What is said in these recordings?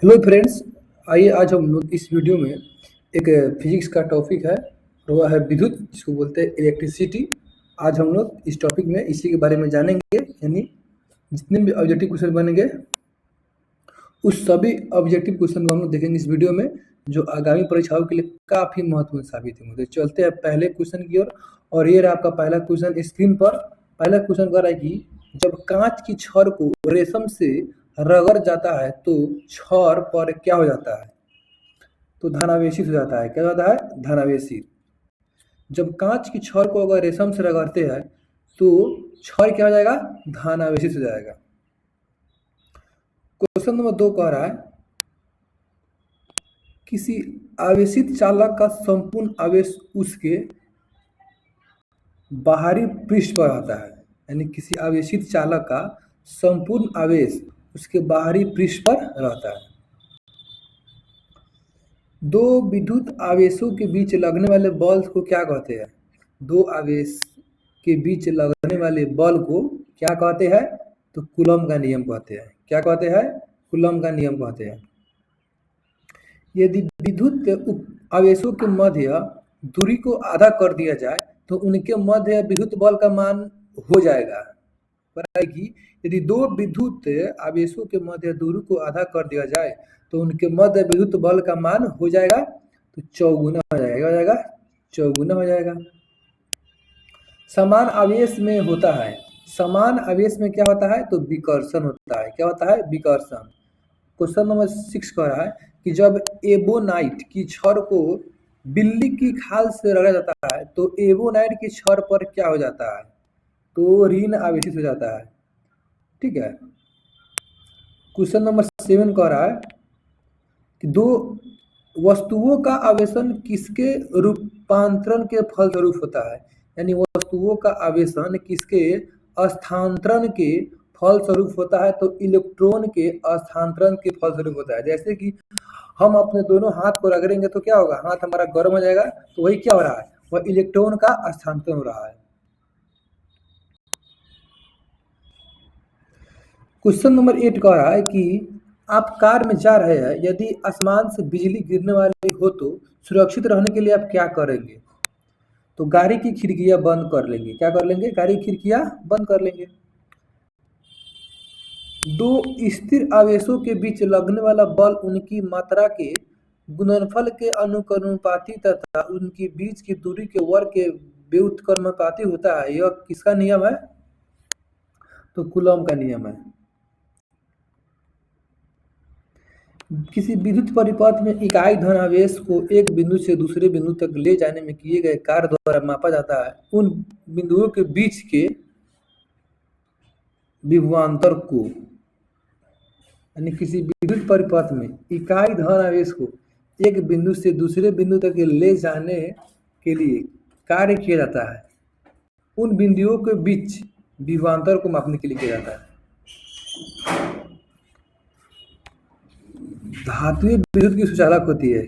Hello friends. आइए आज हम लोग इस वीडियो में एक फिजिक्स का टॉपिक है और वह है विद्युत, जिसको बोलते हैं इलेक्ट्रिसिटी। आज हम लोग इस टॉपिक में इसी के बारे में जानेंगे, यानी जितने भी ऑब्जेक्टिव क्वेश्चन बनेंगे उस सभी ऑब्जेक्टिव क्वेश्चन को हम लोग देखेंगे इस वीडियो में, जो आगामी परीक्षाओं के लिए काफ़ी महत्वपूर्ण साबित होंगे। तो चलते हैं पहले क्वेश्चन की ओर। और ये रहा आपका पहला क्वेश्चन स्क्रीन पर। पहला क्वेश्चन कह रहा है कि जब कांच की छड़ को रेशम से रगड़ जाता है तो छड़ पर क्या हो जाता है? तो धनावेशित हो जाता है। क्या हो जाता है? धनावेशित। जब कांच की छड़ को अगर रेशम से रगड़ते हैं तो छड़ क्या हो जाएगा? धनावेशित हो जाएगा। क्वेश्चन नंबर 2 कह रहा है किसी आवेशित चालक का संपूर्ण आवेश उसके बाहरी पृष्ठ पर रहता है, यानी किसी आवेशित चालक का संपूर्ण आवेश उसके बाहरी पृष्ठ पर रहता है। दो विद्युत आवेशों के बीच लगने वाले बल को क्या कहते हैं? दो आवेश के बीच लगने वाले बल को क्या कहते हैं? तो कूलम का नियम कहते हैं। क्या कहते हैं? कूलम का नियम कहते हैं। यदि विद्युत आवेशों के मध्य दूरी को आधा कर दिया जाए तो उनके मध्य विद्युत बल का मान हो जाएगा कि यदि दो विद्युत आवेशों के मध्य दूरी को आधा कर दिया जाए तो उनके मध्य विद्युत बल का मान हो जाएगा तो चौगुना हो जाएगा। हो जाएगा चौगुना हो जाएगा। समान आवेश में होता है, समान आवेश में क्या होता है? तो विकर्षण होता है। क्या होता है? विकर्षण। क्वेश्चन नंबर 6 कह रहा है कि जब एबोनाइट की छड़ को बिल्ली की खाल से रगड़ा जाता है तो एबोनाइट की छड़ पर क्या हो जाता है? तो ऋण आवेशित हो जाता है। ठीक है। क्वेश्चन नंबर 7 कह रहा है कि दो वस्तुओं का आवेशन किसके रूपांतरण के फलस्वरूप होता है? यानी वस्तुओं का आवेशन किसके स्थानांतरण के फलस्वरूप होता है? तो इलेक्ट्रॉन के स्थानांतरण के फलस्वरूप होता है। जैसे कि हम अपने दोनों हाथ को रगड़ेंगे तो क्या होगा? हाथ हमारा गर्म हो जाएगा, तो वही क्या हो रहा है? वह इलेक्ट्रॉन का स्थानांतरण हो रहा है। क्वेश्चन नंबर 8 कह रहा है कि आप कार में जा रहे हैं, यदि आसमान से बिजली गिरने वाली हो तो सुरक्षित रहने के लिए आप क्या करेंगे? तो गाड़ी की खिड़कियां बंद कर लेंगे। क्या कर लेंगे? गाड़ी की खिड़कियां बंद कर लेंगे। दो स्थिर आवेशों के बीच लगने वाला बल उनकी मात्रा के गुणनफल के अनुकरणुपाती तथा उनकी बीच की दूरी के वर्ग के व्युत्क्रमानुपाती होता है। यह किसका नियम है? तो कूलॉम का नियम है। किसी विद्युत परिपथ में इकाई धनावेश को एक बिंदु से दूसरे बिंदु तक ले जाने में किए गए कार्य द्वारा मापा जाता है। उन बिंदुओं के बीच के विभवांतर को, यानी किसी विद्युत परिपथ में इकाई धनावेश को एक बिंदु से दूसरे बिंदु तक ले जाने के लिए कार्य किया जाता है, उन बिंदुओं के बीच विभवांतर को मापने के लिए किया जाता है। धातुएं विद्युत की सुचालक होती है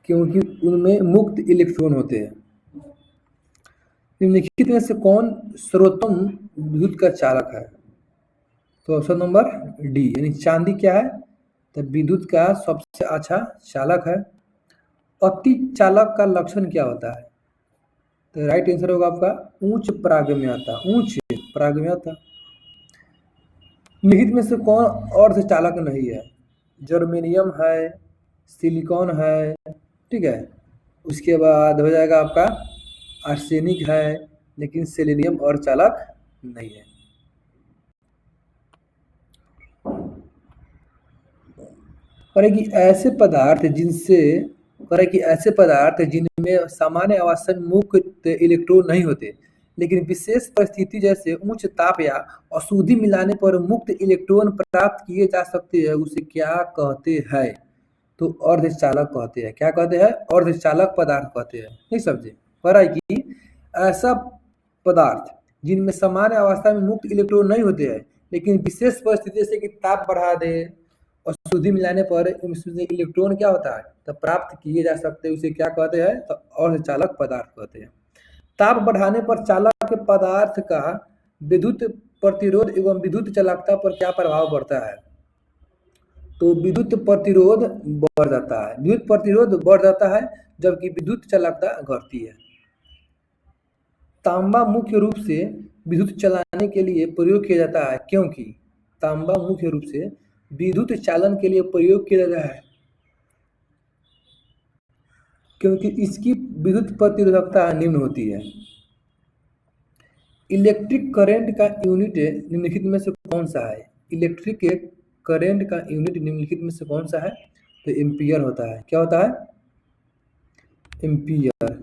क्योंकि उनमें मुक्त इलेक्ट्रॉन होते हैं। निम्नलिखित में से कौन सर्वोत्तम विद्युत का चालक है? तो ऑप्शन नंबर डी, यानी चांदी क्या है? तो विद्युत का सबसे अच्छा चालक है। अति चालक का लक्षण क्या होता है? तो राइट आंसर होगा आपका उच्च प्रागम्यता। उच्च प्रागम्यता। निहित में से कौन अर्धचालक नहीं है? जर्मेनियम है, सिलिकॉन है, ठीक है। उसके बाद हो जाएगा आपका आर्सेनिक है, लेकिन सेलेनियम अर्धचालक नहीं है। ऐसे पदार्थ जिनमें सामान्य अवस्था में मुक्त इलेक्ट्रॉन नहीं होते, लेकिन विशेष परिस्थिति जैसे उच्च ताप या अशुद्धि मिलाने पर मुक्त इलेक्ट्रॉन प्राप्त किए जा सकते हैं, उसे क्या कहते हैं? तो अर्धचालक कहते हैं। क्या कहते हैं? अर्धचालक पदार्थ कहते हैं। नहीं समझे? पर है कि ऐसा पदार्थ जिनमें सामान्य अवस्था में मुक्त इलेक्ट्रॉन नहीं होते हैं, लेकिन विशेष परिस्थिति जैसे कि ताप बढ़ा दे और शुद्धि मिलाने पर उसमें इलेक्ट्रॉन क्या होता है तो प्राप्त किए जा सकते हैं, उसे क्या कहते हैं? तो अर्धचालक पदार्थ कहते हैं। ताप बढ़ाने पर चालक के पदार्थ का विद्युत प्रतिरोध एवं विद्युत चालकता पर क्या प्रभाव पड़ता है? तो विद्युत प्रतिरोध बढ़ जाता है। विद्युत प्रतिरोध बढ़ जाता है जबकि विद्युत चालकता घटती है। तांबा मुख्य रूप से विद्युत चलाने के लिए प्रयोग किया जाता है, क्योंकि तांबा मुख्य रूप से विद्युत चालन के लिए प्रयोग किया जाता है क्योंकि इसकी विद्युत प्रतिरोधकता निम्न होती है। इलेक्ट्रिक करंट का यूनिट निम्नलिखित में से कौन सा है? इलेक्ट्रिक करंट का यूनिट निम्नलिखित में से कौन सा है? तो एम्पियर होता है। क्या होता है? एम्पियर।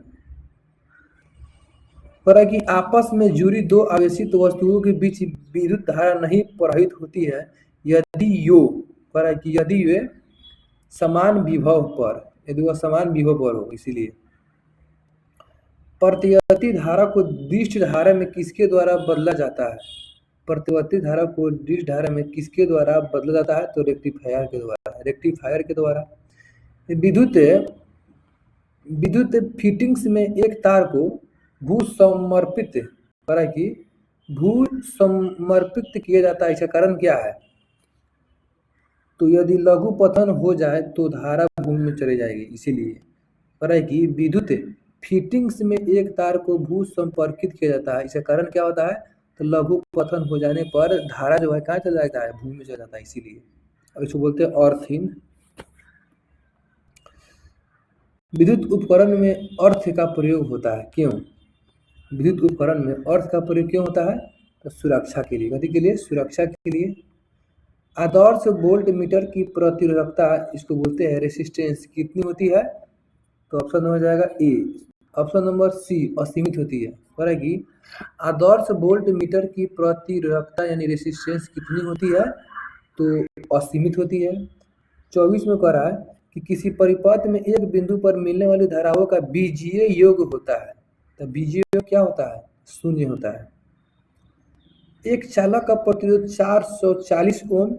पर कि आपस में जुड़ी दो आवेशित वस्तुओं के बीच विद्युत धारा नहीं प्रवाहित होती है यदि वे समान विभव पर हो। इसीलिए प्रतिवर्ती धारा को दिष्ट धारा में किसके द्वारा बदला जाता है? प्रतिवर्ती धारा को दिष्ट धारा में किसके द्वारा बदला जाता है? तो रेक्टिफायर के द्वारा। विद्युत फिटिंग्स में एक तार को भूसमर्पित किया जाता है। इसका कारण क्या है? तो यदि लघु पतन हो जाए तो धारा भूमि में चली जाएगी। इसीलिए कि विद्युत फिटिंग्स में एक तार को भू संपर्कित किया जाता है। इसका कारण क्या होता है? तो लघु पतन हो जाने पर धारा जो है कहाँ चला जाता है? भूमि में चला जाता है। इसीलिए इसको बोलते हैं अर्थिंग। विद्युत उपकरण में अर्थ का प्रयोग होता है। क्यों? विद्युत उपकरण में अर्थ का प्रयोग क्यों होता है? तो सुरक्षा के लिए। गति के लिए, सुरक्षा के लिए। आदर्श वोल्ट मीटर की प्रतिरोधकता, इसको बोलते हैं रेसिस्टेंस, कितनी होती है? तो ऑप्शन नंबर जाएगा ए। ऑप्शन नंबर सी असीमित होती है। पर कि आदर्श वोल्ट मीटर की प्रतिरोधकता यानी रेसिस्टेंस कितनी होती है? तो असीमित होती है। 24 में कह रहा है कि किसी परिपथ में एक बिंदु पर मिलने वाली धाराओं का बीजीय योग होता है। तो बीजीय योग क्या होता है? शून्य होता है। एक चालक का प्रतिरोध 440 ओम,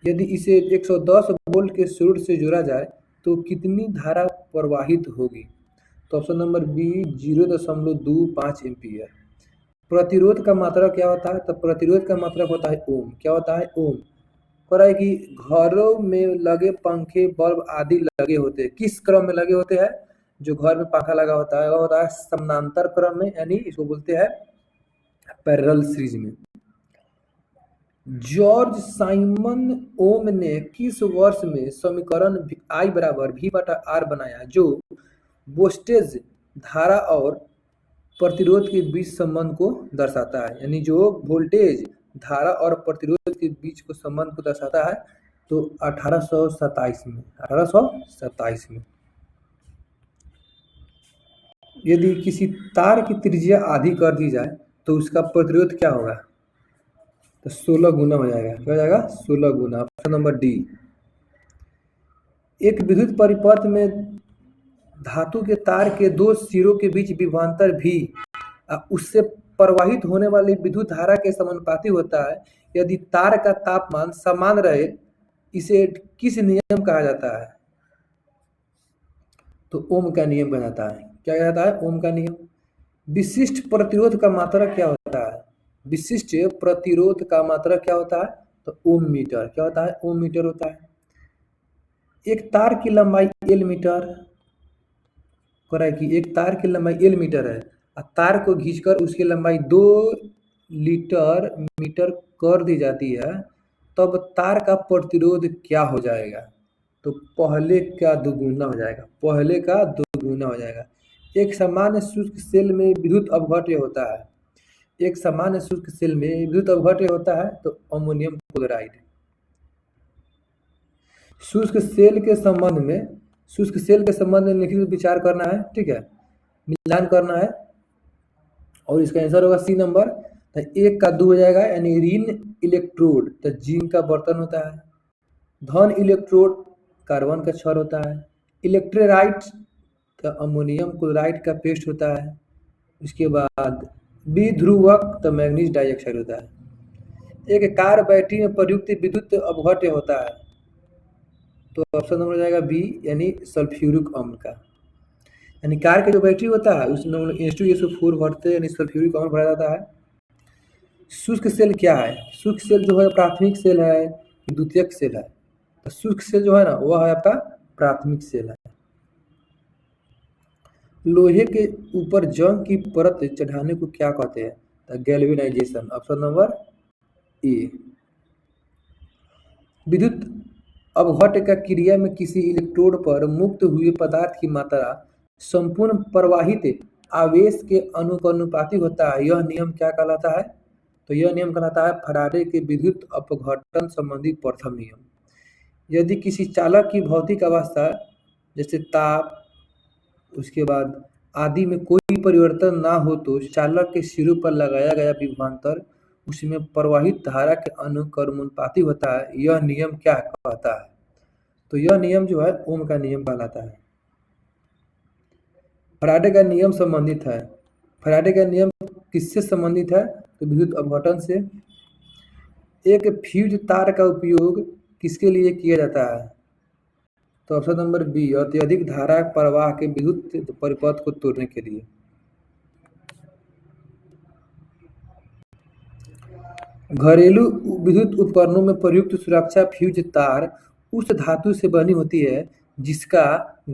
यदि इसे 110 वोल्ट के स्रोत से जोड़ा जाए तो कितनी धारा प्रवाहित होगी? तो ऑप्शन नंबर बी 0.25 एम्पियर। प्रतिरोध का मात्रा क्या होता है? तो प्रतिरोध का मात्रा होता है ओम। क्या होता है? ओम। कह रहा है कि घरों में लगे पंखे, बल्ब आदि लगे होते हैं, किस क्रम में लगे होते हैं? जो घर में पंखा लगा होता है वो होता है समानांतर क्रम में, यानी इसको बोलते हैं पैरेलल सीरीज में। जॉर्ज साइमन ओम ने किस वर्ष में समीकरण I बराबर V/R बनाया जो वोल्टेज, धारा और प्रतिरोध के बीच संबंध को दर्शाता है? यानी जो वोल्टेज, धारा और प्रतिरोध के बीच को संबंध को दर्शाता है। तो 1827 में। यदि किसी तार की त्रिज्या आधी कर दी जाए तो उसका प्रतिरोध क्या होगा? तो 16 गुना हो जाएगा। क्या हो जाएगा? 16 गुना। Option number D. एक विद्युत परिपथ में धातु के तार के दो सिरों के बीच विभवांतर भी उससे प्रवाहित होने वाली विद्युत धारा के समानुपाती होता है। यदि तार का तापमान समान रहे, इसे किस नियम कहा जाता है? तो ओम का नियम कहा जाता है। क्या कहता है? ओम का नियम। विशिष्ट प्रतिरोध का मात्रा क्या होता है? विशिष्ट प्रतिरोध का मात्रा क्या होता है? तो ओम मीटर। क्या होता है? ओम मीटर होता है। एक तार की लंबाई L मीटर, कि एक तार की लंबाई L मीटर है और तार को खींचकर उसकी लंबाई 2 मीटर कर दी जाती है, तब तार का प्रतिरोध क्या हो जाएगा? तो पहले का दोगुना हो जाएगा। पहले का दोगुना हो जाएगा। एक सामान्य शुष्क सेल में विद्युत अपघट्य होता है। एक सामान्य शुष्क सेल में विद्युत अपघट्य होता है तो अमोनियम क्लोराइड। शुष्क सेल के संबंध में लिखित विचार करना है। ठीक है, मिलान करना है और इसका आंसर होगा सी नंबर। तो 1 का 2 हो जाएगा, यानी ऋण इलेक्ट्रोड तो जिंक का बर्तन होता है। धन इलेक्ट्रोड कार्बन का छड़ होता है। इलेक्ट्रोलाइट तो अमोनियम क्लोराइड का पेस्ट होता है। उसके बाद विध्रुवक तो मैग्नीज डाइऑक्साइड होता है। एक कार बैटरी में प्रयुक्त विद्युत अपघट्य होता है। तो ऑप्शन नंबर हो जाएगा बी, यानी सल्फ्यूरिक अम्ल का। यानी कार के जो बैटरी होता है उसमें H2SO4 भरते यानी सल्फ्यूरिक अम्ल भरा जाता है। शुष्क सेल क्या है? शुष्क सेल जो है प्राथमिक सेल है, द्वितीयक सेल है। तो शुष्क सेल जो है ना वह है आपका प्राथमिक सेल है। लोहे के ऊपर जंग की परत चढ़ाने को क्या कहते हैं? तो गैल्वेनाइजेशन, ऑप्शन नंबर ए। विद्युत अपघट्य का क्रिया में किसी इलेक्ट्रोड पर मुक्त हुए पदार्थ की मात्रा संपूर्ण प्रवाहित आवेश के अनुपाती होता है। यह नियम क्या कहलाता है? तो यह नियम कहलाता है फैराडे के विद्युत अपघटन संबंधी प्रथम नियम। यदि किसी चालक की भौतिक अवस्था जैसे ताप उसके बाद आदि में कोई परिवर्तन ना हो तो चालक के सिरों पर लगाया गया विभवांतर उसमें प्रवाहित धारा के अनुक्रमानुपाती होता है। यह नियम क्या कहता है? तो यह नियम जो है ओम का नियम कहलाता है। फैराडे का नियम संबंधित है। फैराडे का नियम किससे संबंधित है? तो विद्युत अपघटन से। एक फ्यूज तार का उपयोग किसके लिए किया जाता है? तो ऑप्शन नंबर बी, अत्यधिक धारा प्रवाह के विद्युत परिपथ को तोड़ने के लिए। घरेलू विद्युत उपकरणों में प्रयुक्त सुरक्षा फ्यूज तार उस धातु से बनी होती है जिसका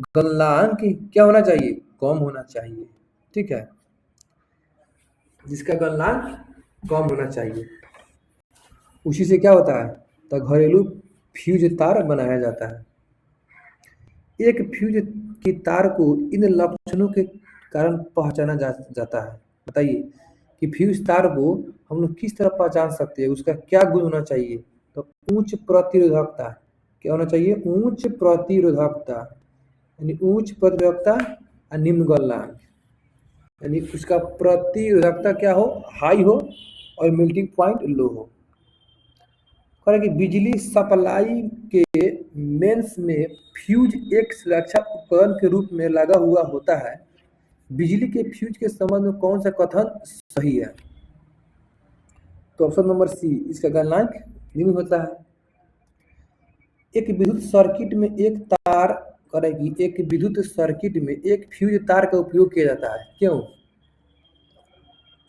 गलनांक क्या होना चाहिए? कम होना चाहिए। ठीक है, जिसका गलनांक कम होना चाहिए, उसी से क्या होता है? तो घरेलू फ्यूज तार बनाया जाता है। एक फ्यूज की तार को इन लक्षणों के कारण पहचाना जाता है। बताइए कि फ्यूज तार को हम लोग किस तरह पहचान सकते हैं, उसका क्या गुण होना चाहिए? तो उच्च प्रतिरोधकता। क्या होना चाहिए? उच्च प्रतिरोधकता, यानी उच्च प्रतिरोधकता और निम्न गलनांक, यानी उसका प्रतिरोधकता क्या हो? हाई हो और मेल्टिंग पॉइंट लो हो। कह रहे कि बिजली सप्लाई के मेंस में फ्यूज एक सुरक्षा उपकरण के रूप में लगा हुआ होता है। बिजली के फ्यूज के संबंध में कौन सा कथन सही है? तो ऑप्शन नंबर सी, इसका गलनांक निम्न होता है। एक विद्युत सर्किट में एक विद्युत सर्किट में एक फ्यूज तार का उपयोग किया जाता है। क्यों?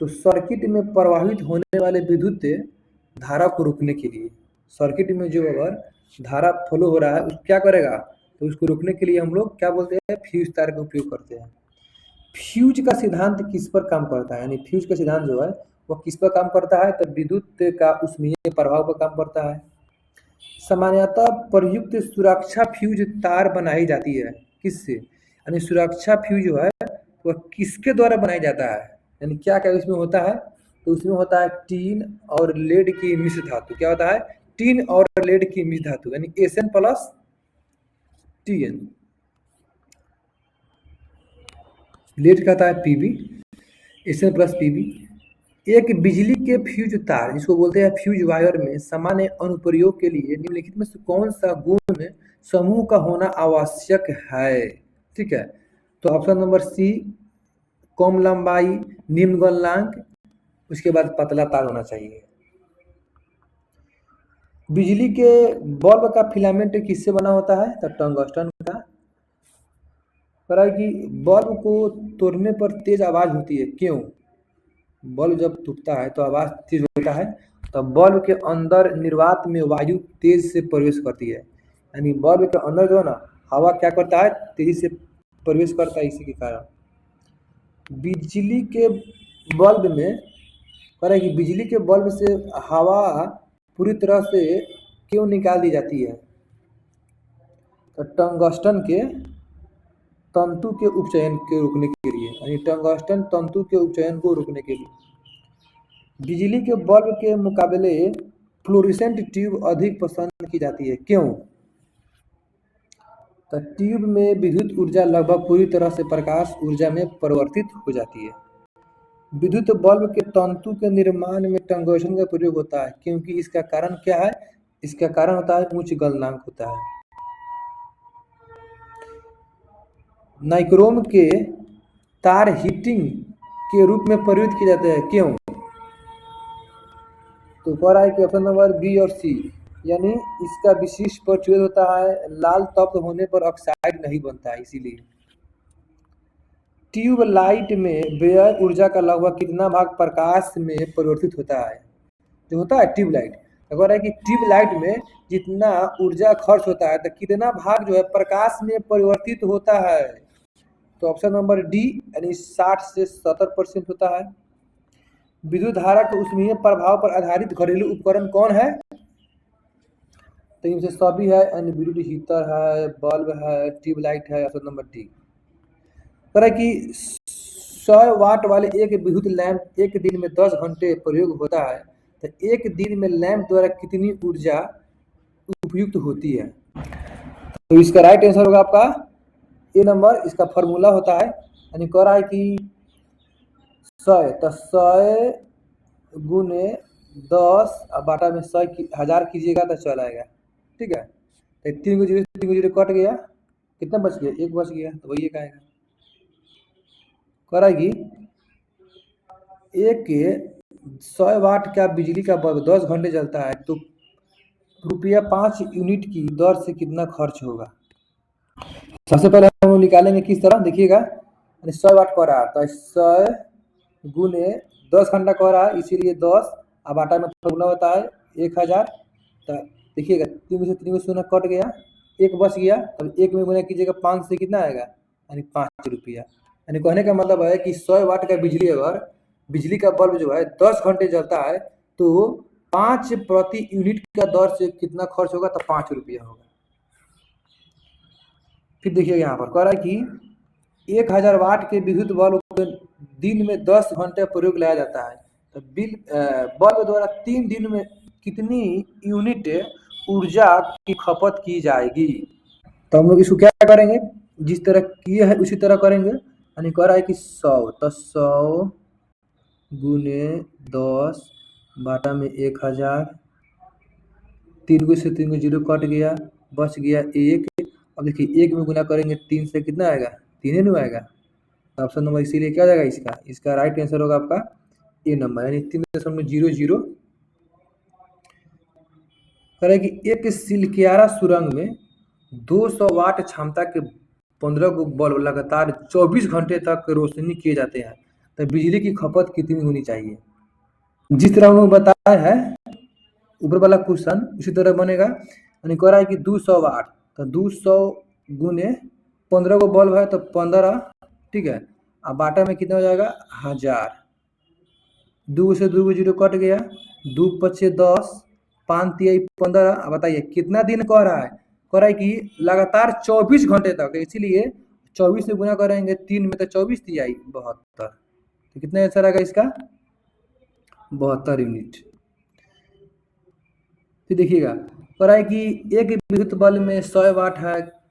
तो सर्किट में प्रवाहित होने वाले विद्युत धारा को रोकने के लिए। सर्किट में जो अगर धारा फ्लो हो रहा है उस क्या करेगा? तो उसको रोकने के लिए हम लोग क्या बोलते हैं? फ्यूज तार का उपयोग करते हैं। फ्यूज का सिद्धांत किस पर काम करता है? यानी फ्यूज का सिद्धांत जो है वह किस पर काम करता है? तो विद्युत का उष्मीय प्रभाव पर काम करता है। सामान्यतः प्रयुक्त सुरक्षा फ्यूज तार बनाई जाती है किससे? यानी सुरक्षा फ्यूज जो है वह किसके द्वारा बनाया जाता है? यानी क्या क्या उसमें होता है? तो उसमें होता है टीन और लेड की मिश्र धातु। क्या होता है? टीन और लेड की मिश्र धातु, यानी एसएन प्लस टीएन। लेड कहता है पीबी, एसएन प्लस पीबी। एक बिजली के फ्यूज तार जिसको बोलते हैं फ्यूज वायर में सामान्य अनुप्रयोग के लिए निम्नलिखित में से कौन सा गुण समूह का होना आवश्यक है? ठीक है, तो ऑप्शन नंबर सी, कम लंबाई, निम्न गलनांक, उसके बाद पतला तार होना चाहिए। बिजली के बल्ब का फिलामेंट किससे बना होता है? तो टंगस्टन का। कह कि बल्ब को तोड़ने पर तेज आवाज होती है। क्यों? बल्ब जब टूटता है तो आवाज तेज होता है, तो बल्ब के अंदर निर्वात में वायु तेज से प्रवेश करती है। यानी बल्ब के अंदर जो है ना हवा क्या करता है? तेजी से प्रवेश करता है। इसी के कारण बिजली के बल्ब में कह रहे हैं कि बिजली के बल्ब से हवा पूरी तरह से क्यों निकाल दी जाती है? तो टंगस्टन के तंतु के उपचयन के रोकने के लिए, यानी टंगस्टन तंतु के उपचयन को रोकने के लिए। बिजली के बल्ब के मुकाबले फ्लोरेसेंट ट्यूब अधिक पसंद की जाती है। क्यों? तो ट्यूब में विद्युत ऊर्जा लगभग पूरी तरह से प्रकाश ऊर्जा में परिवर्तित हो जाती है। विद्युत बल्ब के तंतु के निर्माण में टंगस्टन का प्रयोग होता है क्योंकि इसका कारण क्या है? इसका कारण होता है उच्च गलनांक होता है। नाइक्रोम के तार हीटिंग के रूप में प्रयुक्त किए जाते हैं। क्यों? तो कह रहा है कि ऑप्शन नंबर बी और सी, यानी इसका विशिष्ट प्रचुर होता है, लाल तप्त होने पर ऑक्साइड नहीं बनता है, इसीलिए। ट्यूब लाइट में व्यय ऊर्जा का लगभग कितना भाग प्रकाश में परिवर्तित होता है? जो होता है ट्यूब लाइट, अगर है कि ट्यूब लाइट में जितना ऊर्जा खर्च होता है तो कितना भाग जो है प्रकाश में परिवर्तित होता है? तो ऑप्शन नंबर डी यानी 60 से 70% होता है। विद्युत धारा के ऊष्मीय प्रभाव पर आधारित घरेलू उपकरण कौन है? तो इनसे सभी है, यानी विद्युत हीटर है, बल्ब है, ट्यूबलाइट है। Option number D. कह कि 100 वाट वाले एक विद्युत लैंप एक दिन में 10 घंटे प्रयोग होता है, तो एक दिन में लैंप द्वारा कितनी ऊर्जा उपयुक्त होती है? तो इसका राइट आंसर होगा आपका ए नंबर। इसका फॉर्मूला होता है, यानी कह रहा है कि 100 तो 100 गुने 10 और बाटा में 100 1000 कीजिएगा तो चल आएगा। ठीक है, तो 3 को 0 कट गया, कितना बच गया? 1 बच गया, तो वही एक आएगा। कह रहा है कि एक 100 वाट का बिजली का बल्ब 10 घंटे जलता है, तो ₹5 यूनिट की दर से कितना खर्च होगा? सबसे पहले हम लोग निकालेंगे किस तरह, देखिएगा। 100 वाट कह रहा है तो 100 गुने 10 घंटा कह रहा है, इसीलिए 10 अब आटा में फॉर्मूला होता है 1000। तो देखिएगा 3 से 3 शून्य कट गया, 1 बच गया, तब 1 में गुना कीजिएगा 5 से कितना आएगा? यानी 5 रुपया। यानी कहने का मतलब है कि 100 वाट का बिजली अगर बिजली का बल्ब जो है 10 घंटे जलता है तो 5 प्रति यूनिट का दर से कितना खर्च होगा? तो 5 रुपया होगा। फिर देखिए यहाँ पर कह रहा है कि 1000 वाट के विद्युत बल्ब को दिन में 10 घंटे प्रयोग लाया जाता है, तो बल्ब द्वारा 3 दिन में कितनी यूनिट ऊर्जा की खपत की जाएगी? तो हम लोग इसको क्या करेंगे, जिस तरह किए है उसी तरह करेंगे। यानी कह रहा है कि 100 तो 100 गुने 10 बाटा में 1000, 3 से 3 0 कट गया, बच गया 1। अब देखिए 1 में गुना करेंगे 3 से कितना आएगा? 3 नहीं आएगा। तो ऑप्शन नंबर इसीलिए क्या जाएगा इसका राइट आंसर होगा आपका ए नंबर, यानी 3.00। कह रहे कि एक सिलकियारा सुरंग में 200 वाट क्षमता के 15 को बल्ब लगातार 24 घंटे तक रोशनी किए जाते हैं, तो बिजली की खपत कितनी होनी चाहिए? जिस तरह हम लोग बताया है ऊपर वाला क्वेश्चन उसी तरह बनेगा। यानी कह रहा है कि 200 वाट तो 200 गुने 15 को बल्ब है तो 15, ठीक है। अब बाटा में कितना हो जाएगा? 1000। 2 से 2 0 कट गया, 2 पचे 10, 5 तिहाई 15। अब बताइए कितना दिन कह रहा है? कह रहा है कि लगातार 24 घंटे तक, इसीलिए 24 से गुना करेंगे 3 में तो 24 तिहाई 72। तो कितना आंसर आएगा इसका? 72 यूनिट। फिर देखिएगा कह रहा है कि एक विद्युत बल्ब में 100 वाट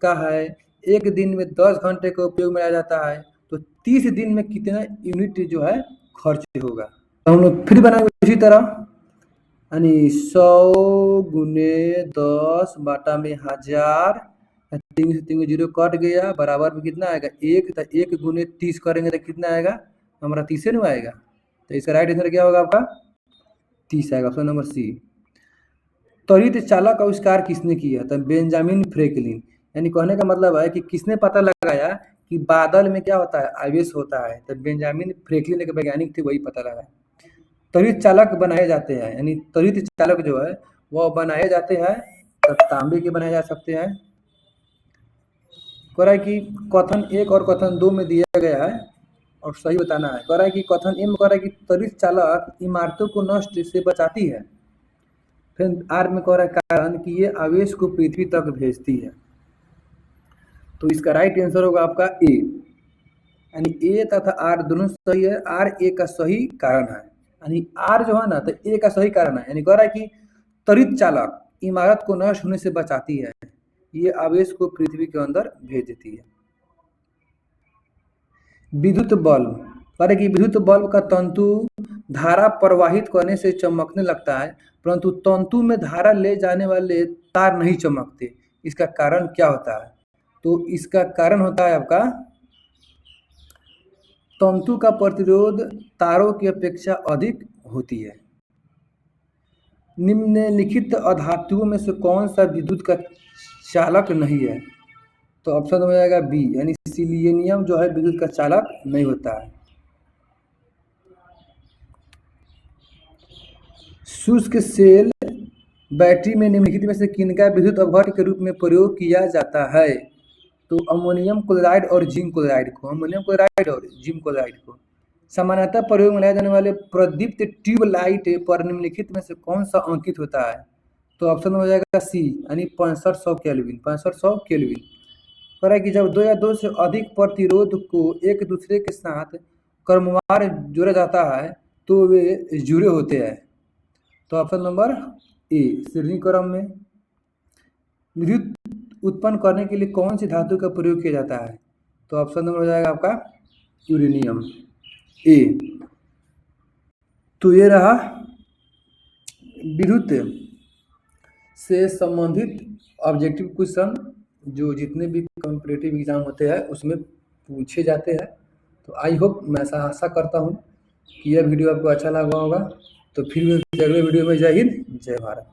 का है, एक दिन में 10 घंटे का उपयोग में लाया जाता है, तो 30 दिन में कितना यूनिट जो है खर्च होगा? तो हम लोग फिर बनाएंगे उसी तरह, यानी 100 गुने 10 बाटा में 1000, 3 से 3 0 कट गया, बराबर में कितना आएगा? 1। तो 1 गुने 30 करेंगे तो कितना आएगा? हमारा 30 नहीं आएगा। तो इसका राइट आंसर क्या होगा आपका? 30 आएगा, ऑप्शन नंबर सी। त्वरित चालक का आविष्कार किसने किया? तो बेंजामिन फ्रैंकलिन। यानी कहने का मतलब है कि किसने पता लगाया कि बादल में क्या होता है? आवेश होता है। तो बेंजामिन फ्रैंकलिन एक वैज्ञानिक थे, वही पता लगा। त्वरित चालक बनाए जाते हैं, यानी त्वरित चालक जो है वह बनाए जाते हैं तो तांबे के बनाए जा सकते हैं। कह रहा है कि कथन 1 और कथन 2 में दिया गया है और सही बताना है। कह रहा है कि कथन ए में कह रहा है कि त्वरित चालक इमारतों को नष्ट से बचाती है। फिर आर में कह रहा है कारण कि ये आवेश को पृथ्वी तक भेजती है। तो इसका राइट आंसर होगा आपका ए, यानी ए तथा आर दोनों सही है। आर ए का सही कारण है, यानी आर जो है ना तो ए का सही कारण है। यानी कह रहा है कि त्वरित चालक इमारत को नष्ट होने से बचाती है, ये आवेश को पृथ्वी के अंदर भेज देती है। विद्युत बल्ब, कह रहे कि विद्युत बल्ब का तंतु धारा प्रवाहित करने से चमकने लगता है, परंतु तंतु में धारा ले जाने वाले तार नहीं चमकते, इसका कारण क्या होता है? तो इसका कारण होता है आपका तंतु का प्रतिरोध तारों की अपेक्षा अधिक होती है। निम्नलिखित अधातुओं में से कौन सा विद्युत का चालक नहीं है? तो ऑप्शन हो जाएगा बी, यानी सिलिनियम जो है विद्युत का चालक नहीं होता है। शुष्क सेल बैटरी में निम्नलिखित में से किनका विद्युत अपघट्य के रूप में प्रयोग किया जाता है? तो अमोनियम क्लोराइड और जिंक क्लोराइड को, अमोनियम क्लोराइड और जिंक क्लोराइड को। सामान्यतः प्रयोग में लाए जाने वाले प्रदीप्त ट्यूबलाइट पर निम्नलिखित में से कौन सा अंकित होता है? तो ऑप्शन में हो जाएगा सी, यानी 6500 केल्विन। 6500 केल्विन कह रहा है कि जब दो या दो से अधिक प्रतिरोध को एक दूसरे के साथ क्रमवार जोड़ा जाता है तो वे जुड़े होते हैं। तो ऑप्शन नंबर ए, श्रेणी क्रम में। विद्युत उत्पन्न करने के लिए कौन सी धातु का प्रयोग किया जाता है? तो ऑप्शन नंबर हो जाएगा आपका यूरेनियम, ए। तो ये रहा विद्युत से संबंधित ऑब्जेक्टिव क्वेश्चन जो जितने भी कॉम्पिटिटिव एग्जाम होते हैं उसमें पूछे जाते हैं। तो आई होप, मैं ऐसा आशा करता हूँ कि यह वीडियो आपको अच्छा लगा होगा। तो फिर अगले वीडियो में जय हिंद, जय भारत।